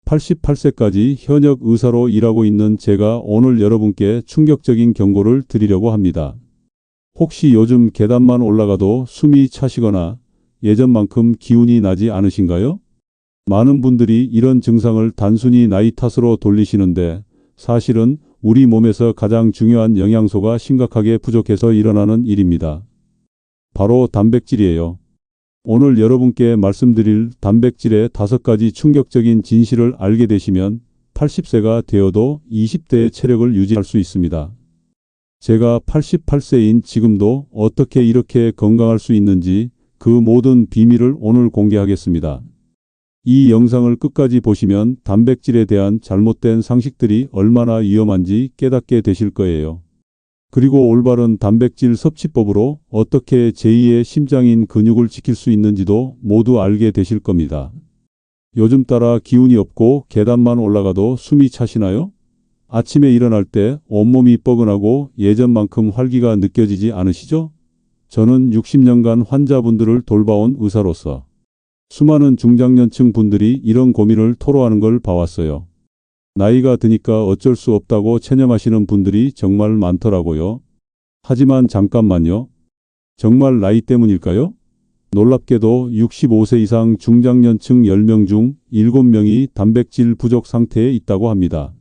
88세까지 현역 의사로 일하고 있는 제가 오늘 여러분께 충격적인 경고를 드리려고 합니다. 혹시 요즘 계단만 올라가도 숨이 차시거나 예전만큼 기운이 나지 않으신가요? 많은 분들이 이런 증상을 단순히 나이 탓으로 돌리시는데 사실은 우리 몸에서 가장 중요한 영양소가 심각하게 부족해서 일어나는 일입니다. 바로 단백질이에요. 오늘 여러분께 말씀드릴 단백질의 5가지 충격적인 진실을 알게 되시면 80세가 되어도 20대의 체력을 유지할 수 있습니다. 제가 88세인 지금도 어떻게 이렇게 건강할 수 있는지 그 모든 비밀을 오늘 공개하겠습니다. 이 영상을 끝까지 보시면 단백질에 대한 잘못된 상식들이 얼마나 위험한지 깨닫게 되실 거예요. 그리고 올바른 단백질 섭취법으로 어떻게 제2의 심장인 근육을 지킬 수 있는지도 모두 알게 되실 겁니다. 요즘 따라 기운이 없고 계단만 올라가도 숨이 차시나요? 아침에 일어날 때 온몸이 뻐근하고 예전만큼 활기가 느껴지지 않으시죠? 저는 60년간 환자분들을 돌봐온 의사로서 수많은 중장년층 분들이 이런 고민을 토로하는 걸 봐왔어요. 나이가 드니까 어쩔 수 없다고 체념하시는 분들이 정말 많더라고요. 하지만 잠깐만요. 정말 나이 때문일까요? 놀랍게도 65세 이상 중장년층 10명 중 7명이 단백질 부족 상태에 있다고 합니다.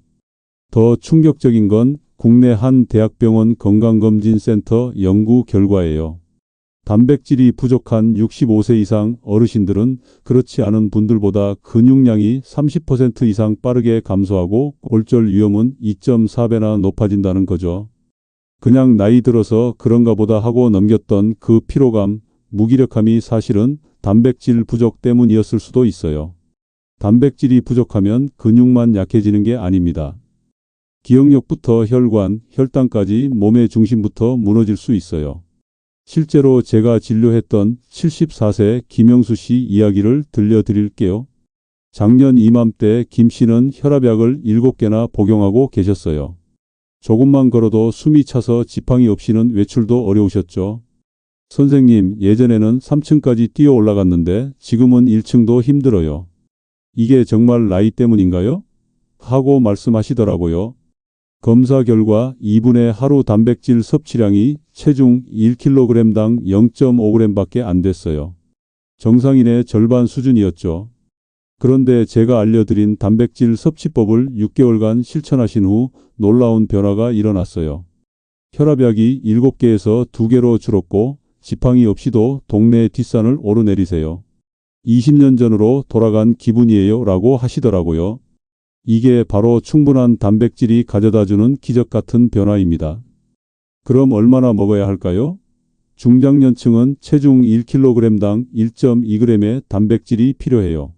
더 충격적인 건 국내 한 대학병원 건강검진센터 연구 결과예요. 단백질이 부족한 65세 이상 어르신들은 그렇지 않은 분들보다 근육량이 30% 이상 빠르게 감소하고 골절 위험은 2.4배나 높아진다는 거죠. 그냥 나이 들어서 그런가 보다 하고 넘겼던 그 피로감, 무기력함이 사실은 단백질 부족 때문이었을 수도 있어요. 단백질이 부족하면 근육만 약해지는 게 아닙니다. 기억력부터 혈관, 혈당까지 몸의 중심부터 무너질 수 있어요. 실제로 제가 진료했던 74세 김영수 씨 이야기를 들려드릴게요. 작년 이맘때 김 씨는 혈압약을 7개나 복용하고 계셨어요. 조금만 걸어도 숨이 차서 지팡이 없이는 외출도 어려우셨죠. 선생님, 예전에는 3층까지 뛰어 올라갔는데 지금은 1층도 힘들어요. 이게 정말 나이 때문인가요? 하고 말씀하시더라고요. 검사 결과 이분의 하루 단백질 섭취량이 체중 1kg당 0.5g밖에 안 됐어요. 정상인의 절반 수준이었죠. 그런데 제가 알려드린 단백질 섭취법을 6개월간 실천하신 후 놀라운 변화가 일어났어요. 혈압약이 7개에서 2개로 줄었고 지팡이 없이도 동네 뒷산을 오르내리세요. 20년 전으로 돌아간 기분이에요 라고 하시더라고요. 이게 바로 충분한 단백질이 가져다주는 기적 같은 변화입니다. 그럼 얼마나 먹어야 할까요? 중장년층은 체중 1kg당 1.2g의 단백질이 필요해요.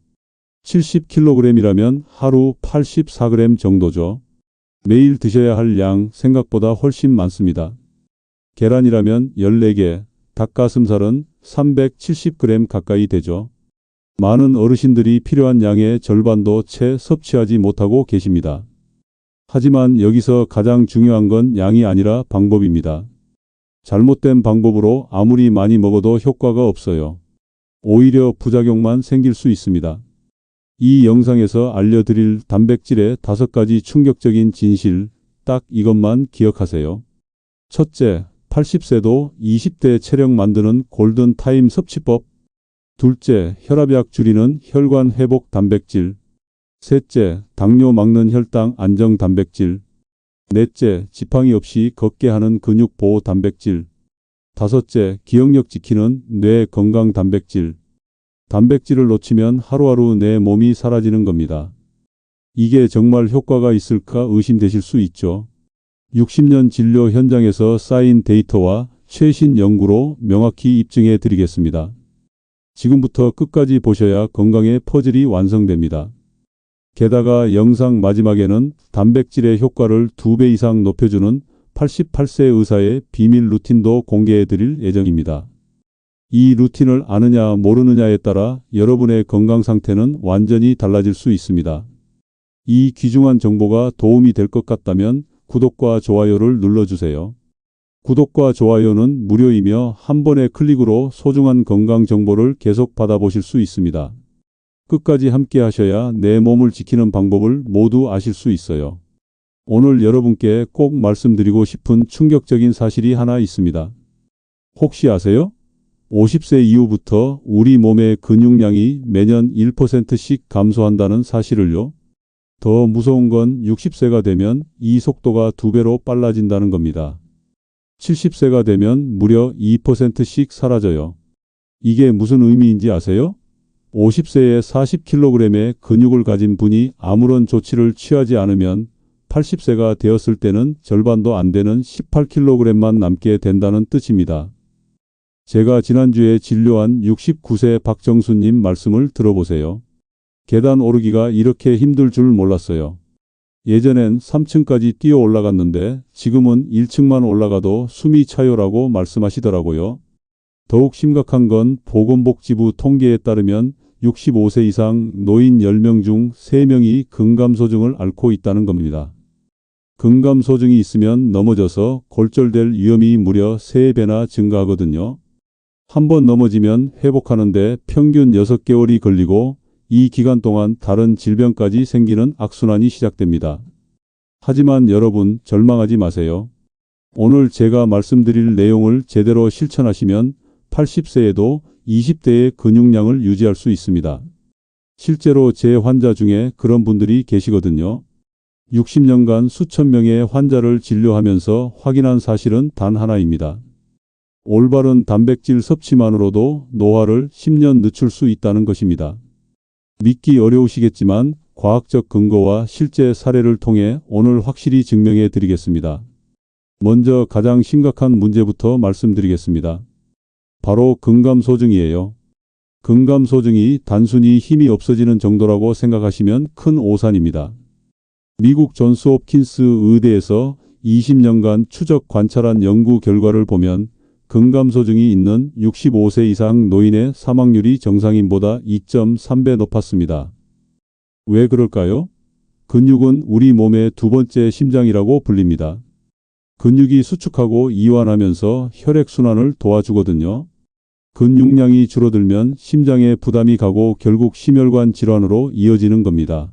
70kg이라면 하루 84g 정도죠. 매일 드셔야 할 양 생각보다 훨씬 많습니다. 계란이라면 14개, 닭가슴살은 370g 가까이 되죠. 많은 어르신들이 필요한 양의 절반도 채 섭취하지 못하고 계십니다. 하지만 여기서 가장 중요한 건 양이 아니라 방법입니다. 잘못된 방법으로 아무리 많이 먹어도 효과가 없어요. 오히려 부작용만 생길 수 있습니다. 이 영상에서 알려드릴 단백질의 5가지 충격적인 진실, 딱 이것만 기억하세요. 첫째, 80세도 20대 체력 만드는 골든타임 섭취법. 둘째, 혈압약 줄이는 혈관 회복 단백질. 셋째, 당뇨 막는 혈당 안정 단백질. 넷째, 지팡이 없이 걷게 하는 근육 보호 단백질. 다섯째, 기억력 지키는 뇌 건강 단백질. 단백질을 놓치면 하루하루 내 몸이 사라지는 겁니다. 이게 정말 효과가 있을까 의심되실 수 있죠. 60년 진료 현장에서 쌓인 데이터와 최신 연구로 명확히 입증해 드리겠습니다. 지금부터 끝까지 보셔야 건강의 퍼즐이 완성됩니다. 게다가 영상 마지막에는 단백질의 효과를 2배 이상 높여주는 88세 의사의 비밀 루틴도 공개해 드릴 예정입니다. 이 루틴을 아느냐 모르느냐에 따라 여러분의 건강 상태는 완전히 달라질 수 있습니다. 이 귀중한 정보가 도움이 될 것 같다면 구독과 좋아요를 눌러주세요. 구독과 좋아요는 무료이며 한 번의 클릭으로 소중한 건강 정보를 계속 받아보실 수 있습니다. 끝까지 함께 하셔야 내 몸을 지키는 방법을 모두 아실 수 있어요. 오늘 여러분께 꼭 말씀드리고 싶은 충격적인 사실이 하나 있습니다. 혹시 아세요? 50세 이후부터 우리 몸의 근육량이 매년 1%씩 감소한다는 사실을요. 더 무서운 건 60세가 되면 이 속도가 2배로 빨라진다는 겁니다. 70세가 되면 무려 2%씩 사라져요. 이게 무슨 의미인지 아세요? 50세에 40kg의 근육을 가진 분이 아무런 조치를 취하지 않으면 80세가 되었을 때는 절반도 안 되는 18kg만 남게 된다는 뜻입니다. 제가 지난주에 진료한 69세 박정수님 말씀을 들어보세요. 계단 오르기가 이렇게 힘들 줄 몰랐어요. 예전엔 3층까지 뛰어 올라갔는데 지금은 1층만 올라가도 숨이 차요라고 말씀하시더라고요. 더욱 심각한 건 보건복지부 통계에 따르면 65세 이상 노인 10명 중 3명이 근감소증을 앓고 있다는 겁니다. 근감소증이 있으면 넘어져서 골절될 위험이 무려 3배나 증가하거든요. 한번 넘어지면 회복하는데 평균 6개월이 걸리고 이 기간 동안 다른 질병까지 생기는 악순환이 시작됩니다. 하지만 여러분 절망하지 마세요. 오늘 제가 말씀드릴 내용을 제대로 실천하시면 80세에도 20대의 근육량을 유지할 수 있습니다. 실제로 제 환자 중에 그런 분들이 계시거든요. 60년간 수천 명의 환자를 진료하면서 확인한 사실은 단 하나입니다. 올바른 단백질 섭취만으로도 노화를 10년 늦출 수 있다는 것입니다. 믿기 어려우시겠지만 과학적 근거와 실제 사례를 통해 오늘 확실히 증명해 드리겠습니다. 먼저 가장 심각한 문제부터 말씀드리겠습니다. 바로 근감소증이에요. 근감소증이 단순히 힘이 없어지는 정도라고 생각하시면 큰 오산입니다. 미국 존스 홉킨스 의대에서 20년간 추적 관찰한 연구 결과를 보면 근감소증이 있는 65세 이상 노인의 사망률이 정상인보다 2.3배 높았습니다. 왜 그럴까요? 근육은 우리 몸의 두 번째 심장이라고 불립니다. 근육이 수축하고 이완하면서 혈액순환을 도와주거든요. 근육량이 줄어들면 심장에 부담이 가고 결국 심혈관 질환으로 이어지는 겁니다.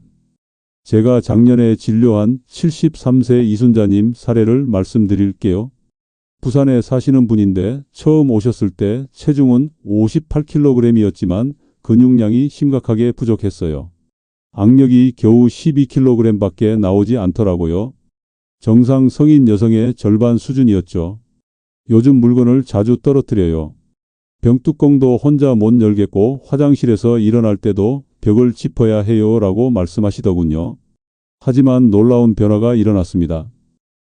제가 작년에 진료한 73세 이순자님 사례를 말씀드릴게요. 부산에 사시는 분인데 처음 오셨을 때 체중은 58kg이었지만 근육량이 심각하게 부족했어요. 악력이 겨우 12kg밖에 나오지 않더라고요. 정상 성인 여성의 절반 수준이었죠. 요즘 물건을 자주 떨어뜨려요. 병뚜껑도 혼자 못 열겠고 화장실에서 일어날 때도 벽을 짚어야 해요 라고 말씀하시더군요. 하지만 놀라운 변화가 일어났습니다.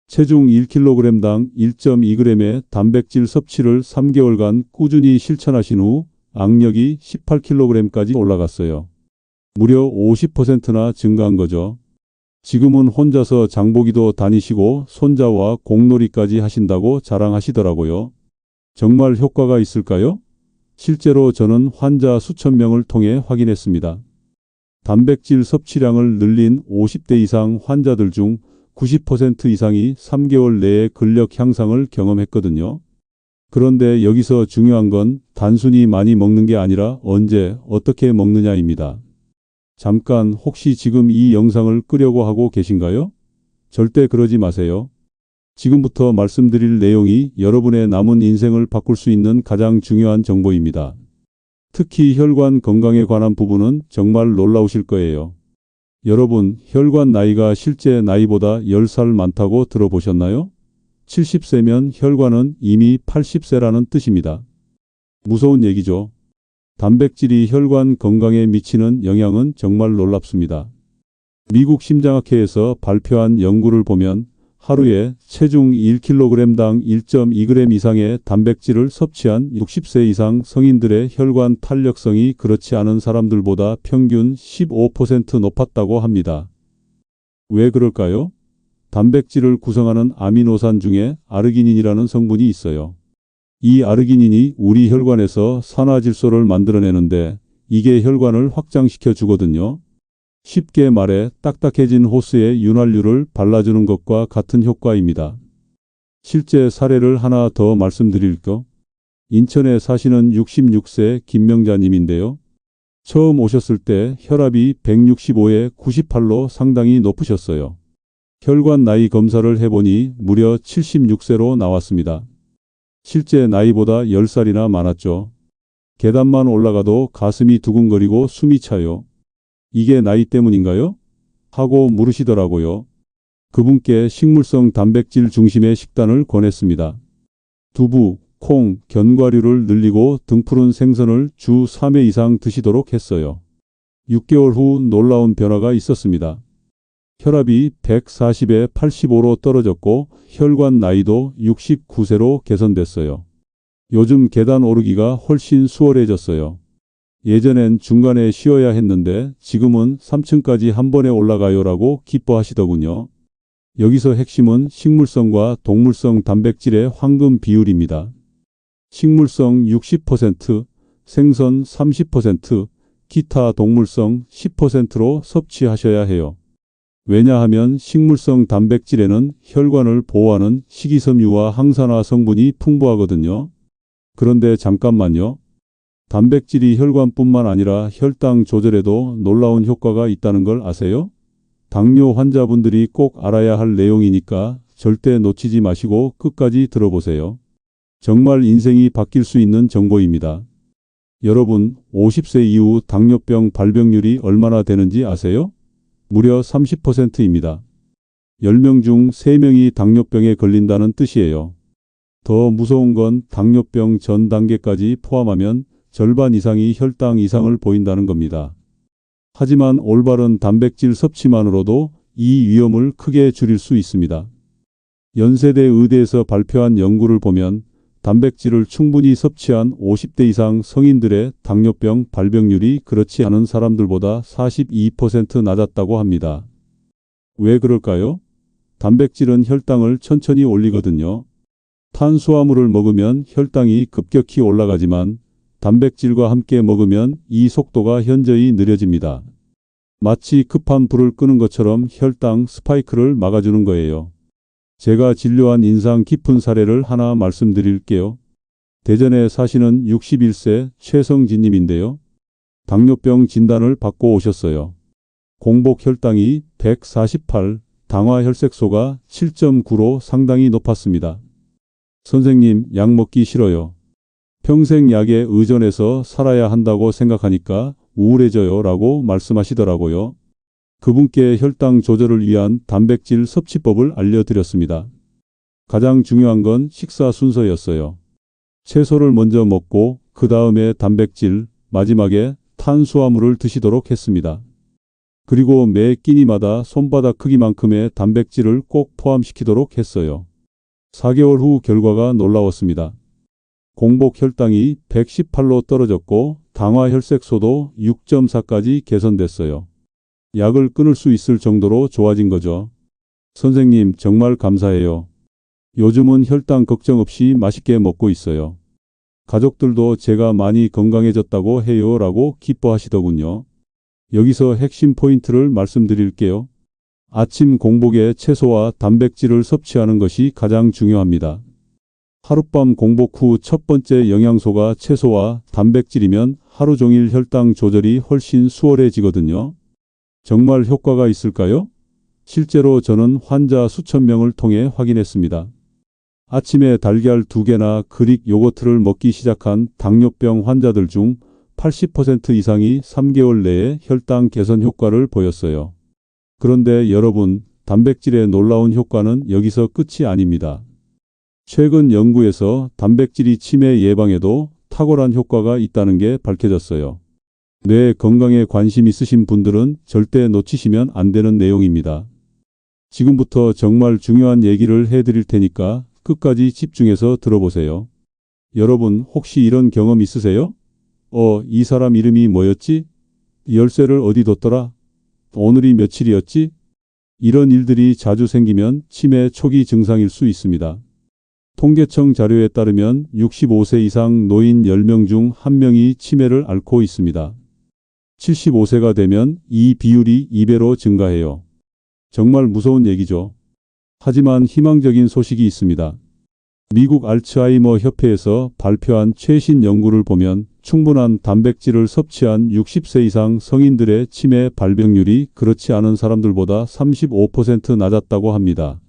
체중 1kg당 1.2g의 단백질 섭취를 3개월간 꾸준히 실천하신 후 악력이 18kg까지 올라갔어요. 무려 50%나 증가한 거죠. 지금은 혼자서 장보기도 다니시고 손자와 공놀이까지 하신다고 자랑하시더라고요. 정말 효과가 있을까요? 실제로 저는 환자 수천 명을 통해 확인했습니다. 단백질 섭취량을 늘린 50대 이상 환자들 중 90% 이상이 3개월 내에 근력 향상을 경험했거든요. 그런데 여기서 중요한 건 단순히 많이 먹는 게 아니라 언제, 어떻게 먹느냐입니다. 잠깐 혹시 지금 이 영상을 끄려고 하고 계신가요? 절대 그러지 마세요. 지금부터 말씀드릴 내용이 여러분의 남은 인생을 바꿀 수 있는 가장 중요한 정보입니다. 특히 혈관 건강에 관한 부분은 정말 놀라우실 거예요. 여러분, 혈관 나이가 실제 나이보다 10살 많다고 들어보셨나요? 70세면 혈관은 이미 80세라는 뜻입니다. 무서운 얘기죠. 단백질이 혈관 건강에 미치는 영향은 정말 놀랍습니다. 미국 심장학회에서 발표한 연구를 보면 하루에 체중 1kg당 1.2g 이상의 단백질을 섭취한 60세 이상 성인들의 혈관 탄력성이 그렇지 않은 사람들보다 평균 15% 높았다고 합니다. 왜 그럴까요? 단백질을 구성하는 아미노산 중에 아르기닌이라는 성분이 있어요. 이 아르기닌이 우리 혈관에서 산화질소를 만들어내는데 이게 혈관을 확장시켜 주거든요. 쉽게 말해 딱딱해진 호스에 윤활유를 발라주는 것과 같은 효과입니다. 실제 사례를 하나 더 말씀드릴게요. 인천에 사시는 66세 김명자님인데요. 처음 오셨을 때 혈압이 165에 98로 상당히 높으셨어요. 혈관 나이 검사를 해보니 무려 76세로 나왔습니다. 실제 나이보다 10살이나 많았죠. 계단만 올라가도 가슴이 두근거리고 숨이 차요. 이게 나이 때문인가요? 하고 물으시더라고요. 그분께 식물성 단백질 중심의 식단을 권했습니다. 두부, 콩, 견과류를 늘리고 등푸른 생선을 주 3회 이상 드시도록 했어요. 6개월 후 놀라운 변화가 있었습니다. 혈압이 140에 85로 떨어졌고 혈관 나이도 69세로 개선됐어요. 요즘 계단 오르기가 훨씬 수월해졌어요. 예전엔 중간에 쉬어야 했는데 지금은 3층까지 한 번에 올라가요라고 기뻐하시더군요. 여기서 핵심은 식물성과 동물성 단백질의 황금 비율입니다. 식물성 60%, 생선 30%, 기타 동물성 10%로 섭취하셔야 해요. 왜냐하면 식물성 단백질에는 혈관을 보호하는 식이섬유와 항산화 성분이 풍부하거든요. 그런데 잠깐만요. 단백질이 혈관뿐만 아니라 혈당 조절에도 놀라운 효과가 있다는 걸 아세요? 당뇨 환자분들이 꼭 알아야 할 내용이니까 절대 놓치지 마시고 끝까지 들어보세요. 정말 인생이 바뀔 수 있는 정보입니다. 여러분, 50세 이후 당뇨병 발병률이 얼마나 되는지 아세요? 무려 30%입니다. 10명 중 3명이 당뇨병에 걸린다는 뜻이에요. 더 무서운 건 당뇨병 전 단계까지 포함하면 절반 이상이 혈당 이상을 보인다는 겁니다. 하지만 올바른 단백질 섭취만으로도 이 위험을 크게 줄일 수 있습니다. 연세대 의대에서 발표한 연구를 보면 단백질을 충분히 섭취한 50대 이상 성인들의 당뇨병 발병률이 그렇지 않은 사람들보다 42% 낮았다고 합니다. 왜 그럴까요? 단백질은 혈당을 천천히 올리거든요. 탄수화물을 먹으면 혈당이 급격히 올라가지만 단백질과 함께 먹으면 이 속도가 현저히 느려집니다. 마치 급한 불을 끄는 것처럼 혈당 스파이크를 막아주는 거예요. 제가 진료한 인상 깊은 사례를 하나 말씀드릴게요. 대전에 사시는 61세 최성진님인데요. 당뇨병 진단을 받고 오셨어요. 공복 혈당이 148, 당화 혈색소가 7.9로 상당히 높았습니다. 선생님, 약 먹기 싫어요. 평생 약에 의존해서 살아야 한다고 생각하니까 우울해져요 라고 말씀하시더라고요. 그분께 혈당 조절을 위한 단백질 섭취법을 알려드렸습니다. 가장 중요한 건 식사 순서였어요. 채소를 먼저 먹고 그 다음에 단백질, 마지막에 탄수화물을 드시도록 했습니다. 그리고 매 끼니마다 손바닥 크기만큼의 단백질을 꼭 포함시키도록 했어요. 4개월 후 결과가 놀라웠습니다. 공복 혈당이 118로 떨어졌고 당화 혈색소도 6.4까지 개선됐어요. 약을 끊을 수 있을 정도로 좋아진 거죠. 선생님, 정말 감사해요. 요즘은 혈당 걱정 없이 맛있게 먹고 있어요. 가족들도 제가 많이 건강해졌다고 해요 라고 기뻐하시더군요. 여기서 핵심 포인트를 말씀드릴게요. 아침 공복에 채소와 단백질을 섭취하는 것이 가장 중요합니다. 하룻밤 공복 후 첫 번째 영양소가 채소와 단백질이면 하루 종일 혈당 조절이 훨씬 수월해지거든요. 정말 효과가 있을까요? 실제로 저는 환자 수천 명을 통해 확인했습니다. 아침에 달걀 2개나 그릭 요거트를 먹기 시작한 당뇨병 환자들 중 80% 이상이 3개월 내에 혈당 개선 효과를 보였어요. 그런데 여러분, 단백질의 놀라운 효과는 여기서 끝이 아닙니다. 최근 연구에서 단백질이 치매 예방에도 탁월한 효과가 있다는 게 밝혀졌어요. 뇌 건강에 관심 있으신 분들은 절대 놓치시면 안 되는 내용입니다. 지금부터 정말 중요한 얘기를 해드릴 테니까 끝까지 집중해서 들어보세요. 여러분, 혹시 이런 경험 있으세요? 이 사람 이름이 뭐였지? 열쇠를 어디 뒀더라? 오늘이 며칠이었지? 이런 일들이 자주 생기면 치매 초기 증상일 수 있습니다. 통계청 자료에 따르면 65세 이상 노인 10명 중 1명이 치매를 앓고 있습니다. 75세가 되면 이 비율이 2배로 증가해요. 정말 무서운 얘기죠. 하지만 희망적인 소식이 있습니다. 미국 알츠하이머 협회에서 발표한 최신 연구를 보면 충분한 단백질을 섭취한 60세 이상 성인들의 치매 발병률이 그렇지 않은 사람들보다 35% 낮았다고 합니다.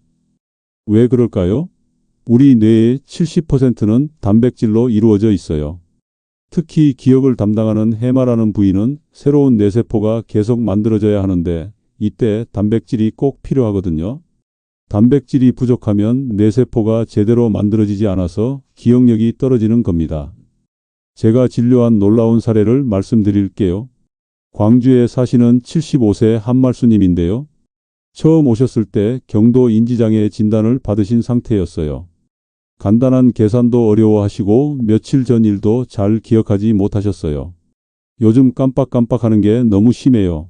왜 그럴까요? 우리 뇌의 70%는 단백질로 이루어져 있어요. 특히 기억을 담당하는 해마라는 부위는 새로운 뇌세포가 계속 만들어져야 하는데 이때 단백질이 꼭 필요하거든요. 단백질이 부족하면 뇌세포가 제대로 만들어지지 않아서 기억력이 떨어지는 겁니다. 제가 진료한 놀라운 사례를 말씀드릴게요. 광주에 사시는 75세 한말수님인데요. 처음 오셨을 때 경도 인지장애 진단을 받으신 상태였어요. 간단한 계산도 어려워하시고 며칠 전 일도 잘 기억하지 못하셨어요. 요즘 깜빡깜빡하는 게 너무 심해요.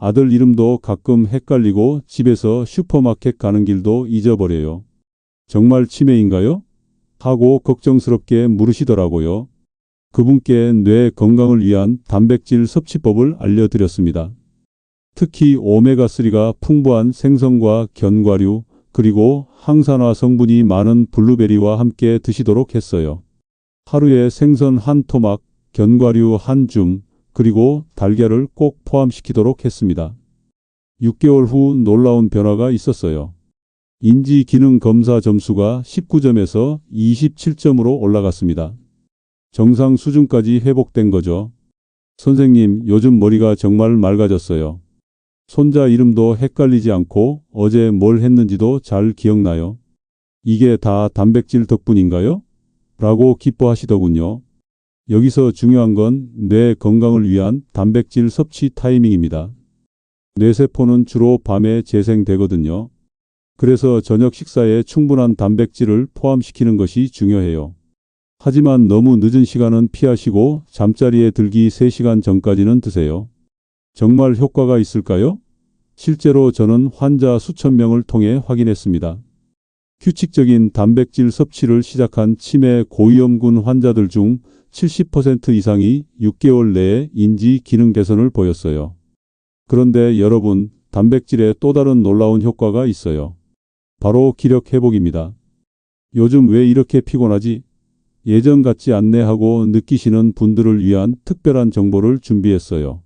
아들 이름도 가끔 헷갈리고 집에서 슈퍼마켓 가는 길도 잊어버려요. 정말 치매인가요? 하고 걱정스럽게 물으시더라고요. 그분께 뇌 건강을 위한 단백질 섭취법을 알려드렸습니다. 특히 오메가3가 풍부한 생선과 견과류, 그리고 항산화 성분이 많은 블루베리와 함께 드시도록 했어요. 하루에 생선 한 토막, 견과류 한 줌, 그리고 달걀을 꼭 포함시키도록 했습니다. 6개월 후 놀라운 변화가 있었어요. 인지 기능 검사 점수가 19점에서 27점으로 올라갔습니다. 정상 수준까지 회복된 거죠. 선생님, 요즘 머리가 정말 맑아졌어요. 손자 이름도 헷갈리지 않고 어제 뭘 했는지도 잘 기억나요. 이게 다 단백질 덕분인가요? 라고 기뻐하시더군요. 여기서 중요한 건 뇌 건강을 위한 단백질 섭취 타이밍입니다. 뇌세포는 주로 밤에 재생되거든요. 그래서 저녁 식사에 충분한 단백질을 포함시키는 것이 중요해요. 하지만 너무 늦은 시간은 피하시고 잠자리에 들기 3시간 전까지는 드세요. 정말 효과가 있을까요? 실제로 저는 환자 수천 명을 통해 확인했습니다. 규칙적인 단백질 섭취를 시작한 치매 고위험군 환자들 중 70% 이상이 6개월 내에 인지 기능 개선을 보였어요. 그런데 여러분, 단백질에 또 다른 놀라운 효과가 있어요. 바로 기력 회복입니다. 요즘 왜 이렇게 피곤하지? 예전 같지 않네 하고 느끼시는 분들을 위한 특별한 정보를 준비했어요.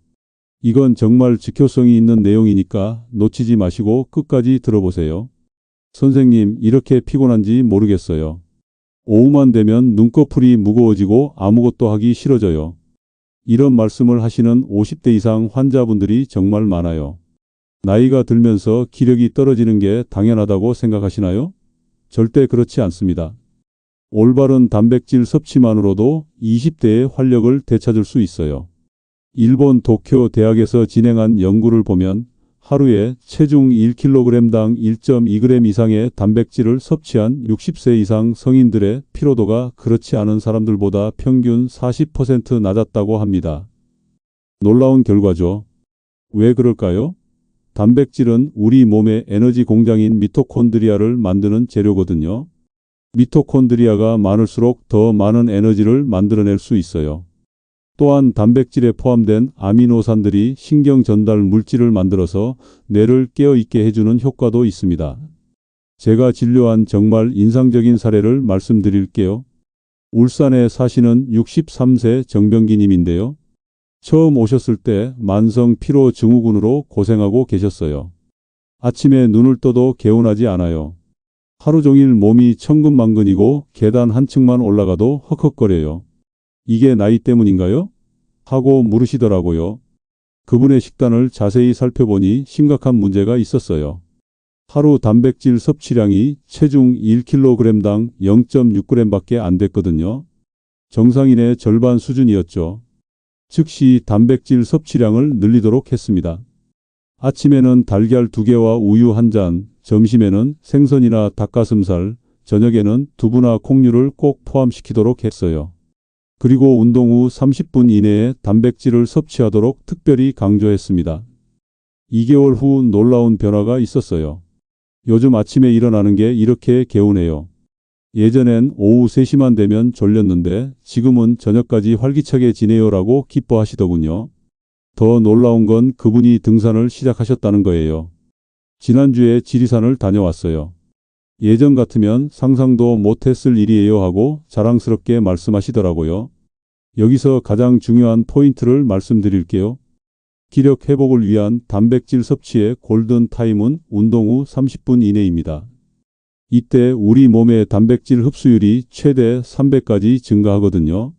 이건 정말 직효성이 있는 내용이니까 놓치지 마시고 끝까지 들어보세요. 선생님, 이렇게 피곤한지 모르겠어요. 오후만 되면 눈꺼풀이 무거워지고 아무것도 하기 싫어져요. 이런 말씀을 하시는 50대 이상 환자분들이 정말 많아요. 나이가 들면서 기력이 떨어지는 게 당연하다고 생각하시나요? 절대 그렇지 않습니다. 올바른 단백질 섭취만으로도 20대의 활력을 되찾을 수 있어요. 일본 도쿄 대학에서 진행한 연구를 보면 하루에 체중 1kg당 1.2g 이상의 단백질을 섭취한 60세 이상 성인들의 피로도가 그렇지 않은 사람들보다 평균 40% 낮았다고 합니다. 놀라운 결과죠. 왜 그럴까요? 단백질은 우리 몸의 에너지 공장인 미토콘드리아를 만드는 재료거든요. 미토콘드리아가 많을수록 더 많은 에너지를 만들어낼 수 있어요. 또한 단백질에 포함된 아미노산들이 신경 전달 물질을 만들어서 뇌를 깨어있게 해주는 효과도 있습니다. 제가 진료한 정말 인상적인 사례를 말씀드릴게요. 울산에 사시는 63세 정병기님인데요. 처음 오셨을 때 만성 피로 증후군으로 고생하고 계셨어요. 아침에 눈을 떠도 개운하지 않아요. 하루 종일 몸이 천근만근이고 계단 한 층만 올라가도 헉헉거려요. 이게 나이 때문인가요? 하고 물으시더라고요. 그분의 식단을 자세히 살펴보니 심각한 문제가 있었어요. 하루 단백질 섭취량이 체중 1kg당 0.6g밖에 안 됐거든요. 정상인의 절반 수준이었죠. 즉시 단백질 섭취량을 늘리도록 했습니다. 아침에는 달걀 2개와 우유 1잔, 점심에는 생선이나 닭가슴살, 저녁에는 두부나 콩류를 꼭 포함시키도록 했어요. 그리고 운동 후 30분 이내에 단백질을 섭취하도록 특별히 강조했습니다. 2개월 후 놀라운 변화가 있었어요. 요즘 아침에 일어나는 게 이렇게 개운해요. 예전엔 오후 3시만 되면 졸렸는데 지금은 저녁까지 활기차게 지내요라고 기뻐하시더군요. 더 놀라운 건 그분이 등산을 시작하셨다는 거예요. 지난주에 지리산을 다녀왔어요. 예전 같으면 상상도 못했을 일이에요 하고 자랑스럽게 말씀하시더라고요. 여기서 가장 중요한 포인트를 말씀드릴게요. 기력 회복을 위한 단백질 섭취의 골든 타임은 운동 후 30분 이내입니다. 이때 우리 몸의 단백질 흡수율이 최대 300까지 증가하거든요.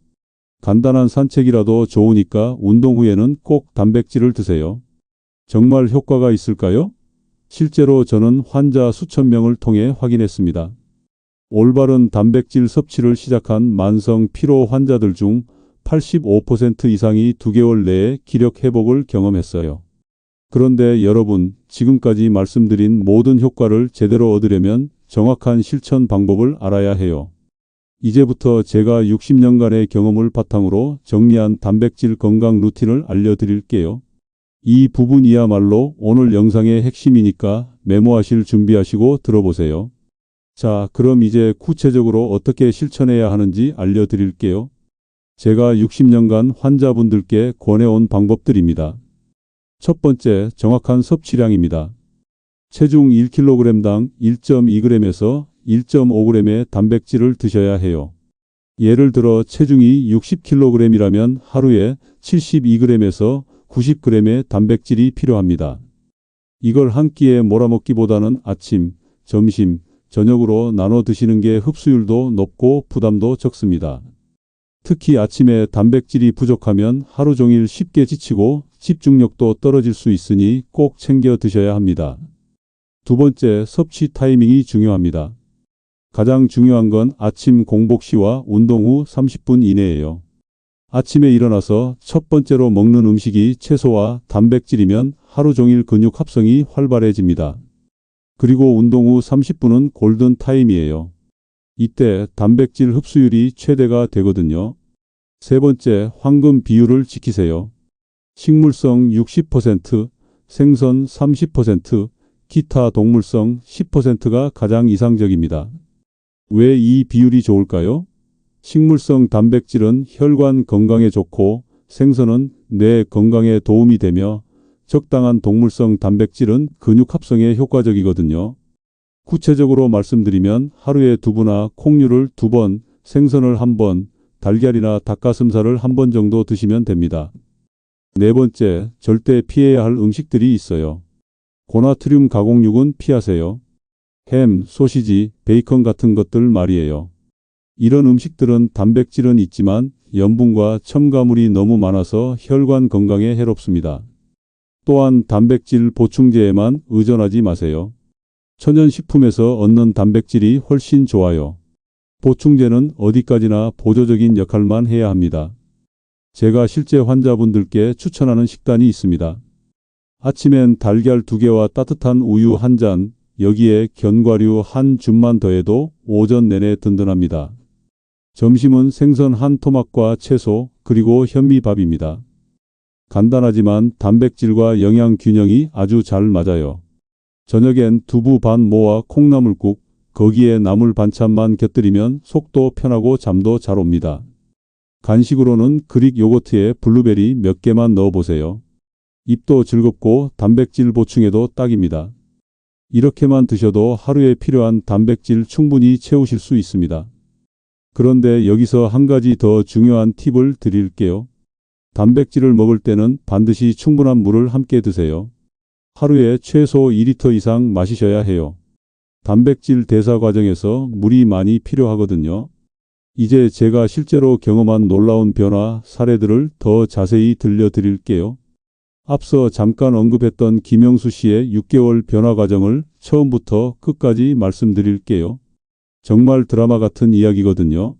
간단한 산책이라도 좋으니까 운동 후에는 꼭 단백질을 드세요. 정말 효과가 있을까요? 실제로 저는 환자 수천 명을 통해 확인했습니다. 올바른 단백질 섭취를 시작한 만성 피로 환자들 중 85% 이상이 2개월 내에 기력 회복을 경험했어요. 그런데 여러분, 지금까지 말씀드린 모든 효과를 제대로 얻으려면 정확한 실천 방법을 알아야 해요. 이제부터 제가 60년간의 경험을 바탕으로 정리한 단백질 건강 루틴을 알려드릴게요. 이 부분이야말로 오늘 영상의 핵심이니까 메모하실 준비하시고 들어보세요. 자, 그럼 이제 구체적으로 어떻게 실천해야 하는지 알려드릴게요. 제가 60년간 환자분들께 권해온 방법들입니다. 첫 번째, 정확한 섭취량입니다. 체중 1kg당 1.2g에서 1.5g의 단백질을 드셔야 해요. 예를 들어 체중이 60kg이라면 하루에 72g에서 90g의 단백질이 필요합니다. 이걸 한 끼에 몰아먹기보다는 아침, 점심, 저녁으로 나눠 드시는 게 흡수율도 높고 부담도 적습니다. 특히 아침에 단백질이 부족하면 하루 종일 쉽게 지치고 집중력도 떨어질 수 있으니 꼭 챙겨 드셔야 합니다. 두 번째, 섭취 타이밍이 중요합니다. 가장 중요한 건 아침 공복 시와 운동 후 30분 이내예요. 아침에 일어나서 첫 번째로 먹는 음식이 채소와 단백질이면 하루 종일 근육 합성이 활발해집니다. 그리고 운동 후 30분은 골든 타임이에요. 이때 단백질 흡수율이 최대가 되거든요. 세 번째, 황금 비율을 지키세요. 식물성 60%, 생선 30%, 기타 동물성 10%가 가장 이상적입니다. 왜 이 비율이 좋을까요? 식물성 단백질은 혈관 건강에 좋고 생선은 뇌 건강에 도움이 되며 적당한 동물성 단백질은 근육 합성에 효과적이거든요. 구체적으로 말씀드리면 하루에 두부나 콩류를 2번, 생선을 1번, 달걀이나 닭가슴살을 1번 정도 드시면 됩니다. 네 번째, 절대 피해야 할 음식들이 있어요. 고나트륨 가공육은 피하세요. 햄, 소시지, 베이컨 같은 것들 말이에요. 이런 음식들은 단백질은 있지만 염분과 첨가물이 너무 많아서 혈관 건강에 해롭습니다. 또한 단백질 보충제에만 의존하지 마세요. 천연식품에서 얻는 단백질이 훨씬 좋아요. 보충제는 어디까지나 보조적인 역할만 해야 합니다. 제가 실제 환자분들께 추천하는 식단이 있습니다. 아침엔 달걀 2개와 따뜻한 우유 1잔, 여기에 견과류 한 줌만 더해도 오전 내내 든든합니다. 점심은 생선 1토막과 채소, 그리고 현미밥입니다. 간단하지만 단백질과 영양 균형이 아주 잘 맞아요. 저녁엔 두부 반 모와 콩나물국, 거기에 나물 반찬만 곁들이면 속도 편하고 잠도 잘 옵니다. 간식으로는 그릭 요거트에 블루베리 몇 개만 넣어보세요. 입도 즐겁고 단백질 보충에도 딱입니다. 이렇게만 드셔도 하루에 필요한 단백질 충분히 채우실 수 있습니다. 그런데 여기서 한 가지 더 중요한 팁을 드릴게요. 단백질을 먹을 때는 반드시 충분한 물을 함께 드세요. 하루에 최소 2리터 이상 마시셔야 해요. 단백질 대사 과정에서 물이 많이 필요하거든요. 이제 제가 실제로 경험한 놀라운 변화 사례들을 더 자세히 들려드릴게요. 앞서 잠깐 언급했던 김영수 씨의 6개월 변화 과정을 처음부터 끝까지 말씀드릴게요. 정말 드라마 같은 이야기거든요.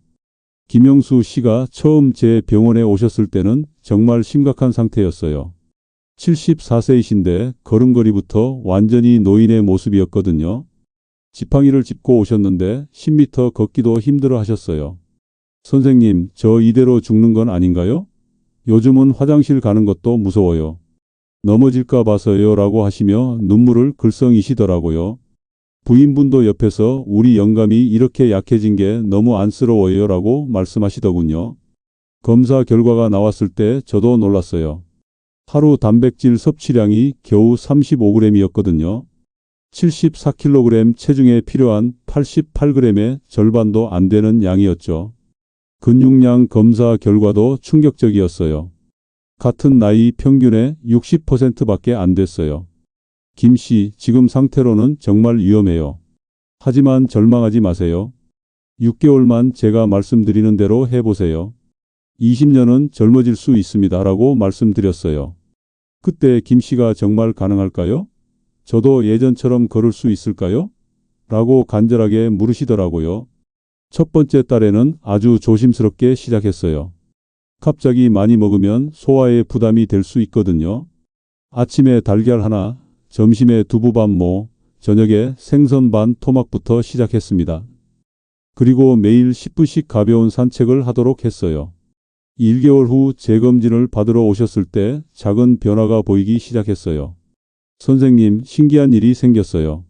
김영수 씨가 처음 제 병원에 오셨을 때는 정말 심각한 상태였어요. 74세이신데 걸음걸이부터 완전히 노인의 모습이었거든요. 지팡이를 짚고 오셨는데 10m 걷기도 힘들어 하셨어요. 선생님, 저 이대로 죽는 건 아닌가요? 요즘은 화장실 가는 것도 무서워요. 넘어질까 봐서요 라고 하시며 눈물을 글썽이시더라고요. 부인분도 옆에서 우리 영감이 이렇게 약해진 게 너무 안쓰러워요 라고 말씀하시더군요. 검사 결과가 나왔을 때 저도 놀랐어요. 하루 단백질 섭취량이 겨우 35g이었거든요. 74kg 체중에 필요한 88g의 절반도 안 되는 양이었죠. 근육량 검사 결과도 충격적이었어요. 같은 나이 평균의 60%밖에 안 됐어요. 김 씨, 지금 상태로는 정말 위험해요. 하지만 절망하지 마세요. 6개월만 제가 말씀드리는 대로 해보세요. 20년은 젊어질 수 있습니다. 라고 말씀드렸어요. 그때 김 씨가 정말 가능할까요? 저도 예전처럼 걸을 수 있을까요? 라고 간절하게 물으시더라고요. 첫 번째 달에는 아주 조심스럽게 시작했어요. 갑자기 많이 먹으면 소화에 부담이 될 수 있거든요. 아침에 달걀 하나, 점심에 두부 반모, 저녁에 생선 반 토막부터 시작했습니다. 그리고 매일 10분씩 가벼운 산책을 하도록 했어요. 1개월 후 재검진을 받으러 오셨을 때 작은 변화가 보이기 시작했어요. 선생님, 신기한 일이 생겼어요.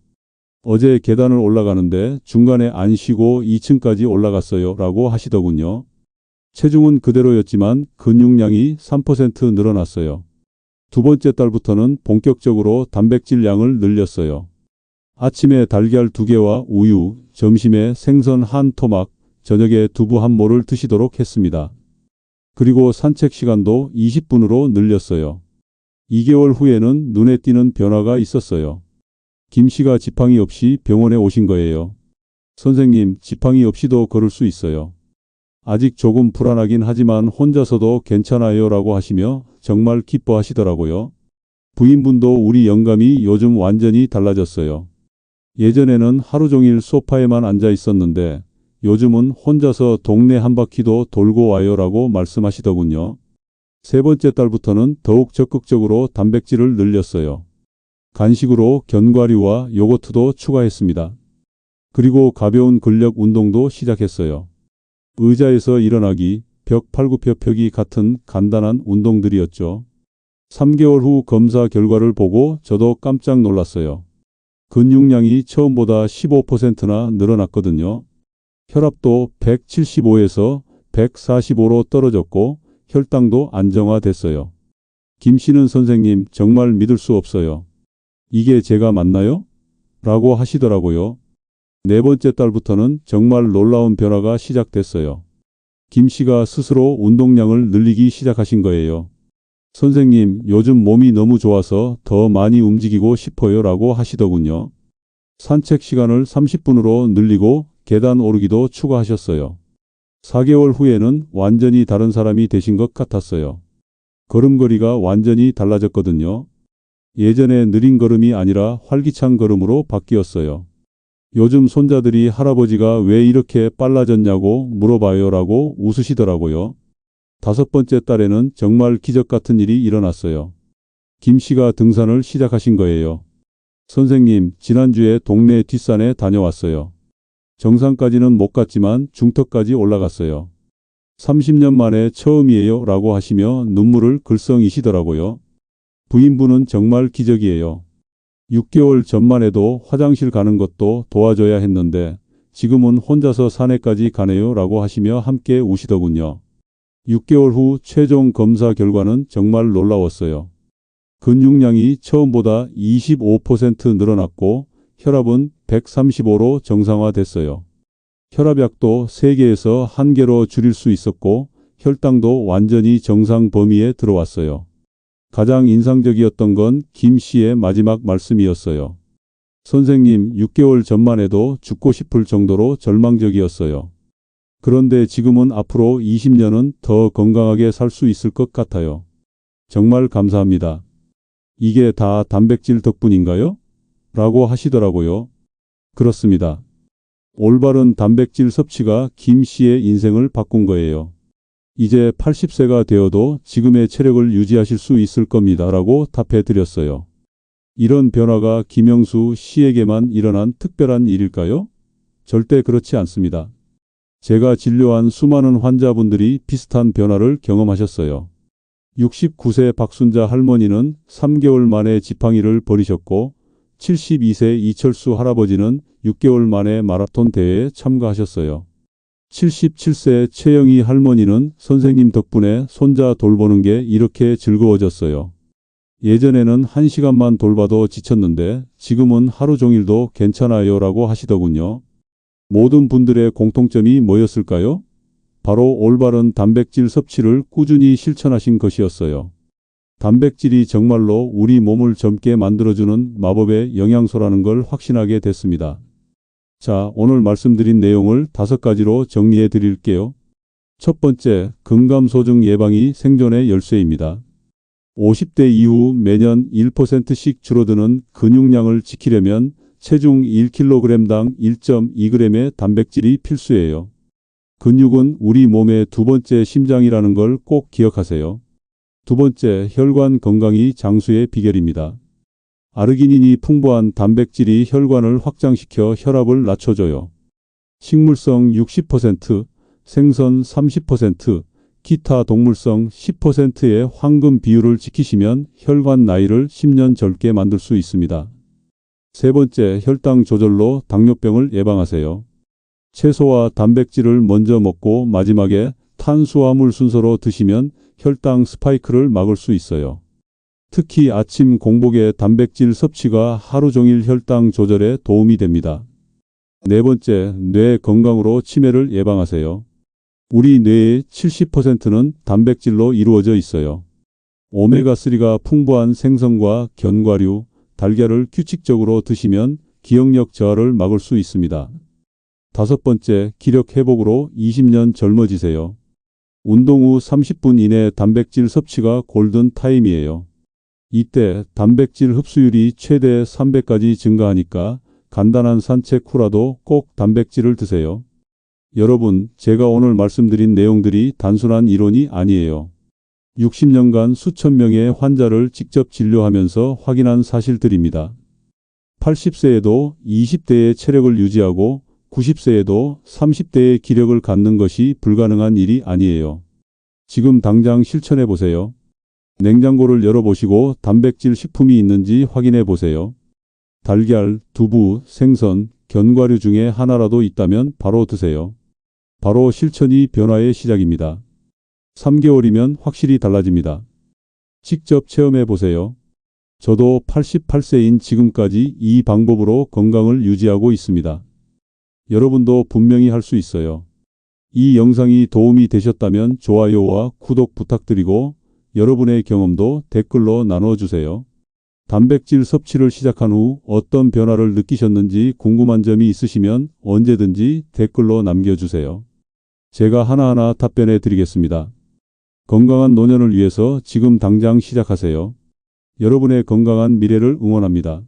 어제 계단을 올라가는데 중간에 안 쉬고 2층까지 올라갔어요. 라고 하시더군요. 체중은 그대로였지만 근육량이 3% 늘어났어요. 두 번째 달부터는 본격적으로 단백질 양을 늘렸어요. 아침에 달걀 2개와 우유, 점심에 생선 한 토막, 저녁에 두부 한 모를 드시도록 했습니다. 그리고 산책 시간도 20분으로 늘렸어요. 2개월 후에는 눈에 띄는 변화가 있었어요. 김 씨가 지팡이 없이 병원에 오신 거예요. 선생님, 지팡이 없이도 걸을 수 있어요. 아직 조금 불안하긴 하지만 혼자서도 괜찮아요. 라고 하시며 정말 기뻐하시더라고요. 부인분도 우리 영감이 요즘 완전히 달라졌어요. 예전에는 하루 종일 소파에만 앉아 있었는데 요즘은 혼자서 동네 한 바퀴도 돌고 와요. 라고 말씀하시더군요. 세 번째 달부터는 더욱 적극적으로 단백질을 늘렸어요. 간식으로 견과류와 요거트도 추가했습니다. 그리고 가벼운 근력 운동도 시작했어요. 의자에서 일어나기, 벽 팔굽혀펴기 같은 간단한 운동들이었죠. 3개월 후 검사 결과를 보고 저도 깜짝 놀랐어요. 근육량이 처음보다 15%나 늘어났거든요. 혈압도 175에서 145로 떨어졌고 혈당도 안정화됐어요. 김 씨는 선생님, 정말 믿을 수 없어요. 이게 제가 맞나요? 라고 하시더라고요. 네 번째 달부터는 정말 놀라운 변화가 시작됐어요. 김 씨가 스스로 운동량을 늘리기 시작하신 거예요. 선생님, 요즘 몸이 너무 좋아서 더 많이 움직이고 싶어요. 라고 하시더군요. 산책 시간을 30분으로 늘리고 계단 오르기도 추가하셨어요. 4개월 후에는 완전히 다른 사람이 되신 것 같았어요. 걸음걸이가 완전히 달라졌거든요. 예전에 느린 걸음이 아니라 활기찬 걸음으로 바뀌었어요. 요즘 손자들이 할아버지가 왜 이렇게 빨라졌냐고 물어봐요. 라고 웃으시더라고요. 5번째 달에는 정말 기적 같은 일이 일어났어요. 김 씨가 등산을 시작하신 거예요. 선생님, 지난주에 동네 뒷산에 다녀왔어요. 정상까지는 못 갔지만 중턱까지 올라갔어요. 30년 만에 처음이에요. 라고 하시며 눈물을 글썽이시더라고요. 부인분은 정말 기적이에요. 6개월 전만 해도 화장실 가는 것도 도와줘야 했는데 지금은 혼자서 산에까지 가네요. 라고 하시며 함께 우시더군요. 6개월 후 최종 검사 결과는 정말 놀라웠어요. 근육량이 처음보다 25% 늘어났고 혈압은 135로 정상화됐어요. 혈압약도 3개에서 1개로 줄일 수 있었고 혈당도 완전히 정상 범위에 들어왔어요. 가장 인상적이었던 건 김 씨의 마지막 말씀이었어요. 선생님, 6개월 전만 해도 죽고 싶을 정도로 절망적이었어요. 그런데 지금은 앞으로 20년은 더 건강하게 살 수 있을 것 같아요. 정말 감사합니다. 이게 다 단백질 덕분인가요? 라고 하시더라고요. 그렇습니다. 올바른 단백질 섭취가 김 씨의 인생을 바꾼 거예요. 이제 80세가 되어도 지금의 체력을 유지하실 수 있을 겁니다. 라고 답해 드렸어요. 이런 변화가 김영수 씨에게만 일어난 특별한 일일까요? 절대 그렇지 않습니다. 제가 진료한 수많은 환자분들이 비슷한 변화를 경험하셨어요. 69세 박순자 할머니는 3개월 만에 지팡이를 버리셨고 72세 이철수 할아버지는 6개월 만에 마라톤 대회에 참가하셨어요. 77세 최영희 할머니는 선생님 덕분에 손자 돌보는 게 이렇게 즐거워졌어요. 예전에는 1시간만 돌봐도 지쳤는데 지금은 하루 종일도 괜찮아요. 라고 하시더군요. 모든 분들의 공통점이 뭐였을까요? 바로 올바른 단백질 섭취를 꾸준히 실천하신 것이었어요. 단백질이 정말로 우리 몸을 젊게 만들어주는 마법의 영양소라는 걸 확신하게 됐습니다. 자, 오늘 말씀드린 내용을 5가지로 정리해 드릴게요. 첫 번째, 근감소증 예방이 생존의 열쇠입니다. 50대 이후 매년 1%씩 줄어드는 근육량을 지키려면 체중 1kg당 1.2g의 단백질이 필수예요. 근육은 우리 몸의 두 번째 심장이라는 걸 꼭 기억하세요. 두 번째, 혈관 건강이 장수의 비결입니다. 아르기닌이 풍부한 단백질이 혈관을 확장시켜 혈압을 낮춰줘요. 식물성 60%, 생선 30%, 기타 동물성 10%의 황금 비율을 지키시면 혈관 나이를 10년 젊게 만들 수 있습니다. 세 번째, 혈당 조절로 당뇨병을 예방하세요. 채소와 단백질을 먼저 먹고 마지막에 탄수화물 순서로 드시면 혈당 스파이크를 막을 수 있어요. 특히 아침 공복의 단백질 섭취가 하루 종일 혈당 조절에 도움이 됩니다. 네 번째, 뇌 건강으로 치매를 예방하세요. 우리 뇌의 70%는 단백질로 이루어져 있어요. 오메가3가 풍부한 생선과 견과류, 달걀을 규칙적으로 드시면 기억력 저하를 막을 수 있습니다. 다섯 번째, 기력 회복으로 20년 젊어지세요. 운동 후 30분 이내 단백질 섭취가 골든 타임이에요. 이때 단백질 흡수율이 최대 300까지 증가하니까 간단한 산책 후라도 꼭 단백질을 드세요. 여러분, 제가 오늘 말씀드린 내용들이 단순한 이론이 아니에요. 60년간 수천 명의 환자를 직접 진료하면서 확인한 사실들입니다. 80세에도 20대의 체력을 유지하고 90세에도 30대의 기력을 갖는 것이 불가능한 일이 아니에요. 지금 당장 실천해 보세요. 냉장고를 열어보시고 단백질 식품이 있는지 확인해 보세요. 달걀, 두부, 생선, 견과류 중에 하나라도 있다면 바로 드세요. 바로 실천이 변화의 시작입니다. 3개월이면 확실히 달라집니다. 직접 체험해 보세요. 저도 88세인 지금까지 이 방법으로 건강을 유지하고 있습니다. 여러분도 분명히 할 수 있어요. 이 영상이 도움이 되셨다면 좋아요와 구독 부탁드리고 여러분의 경험도 댓글로 나눠주세요. 단백질 섭취를 시작한 후 어떤 변화를 느끼셨는지 궁금한 점이 있으시면 언제든지 댓글로 남겨주세요. 제가 하나하나 답변해 드리겠습니다. 건강한 노년을 위해서 지금 당장 시작하세요. 여러분의 건강한 미래를 응원합니다.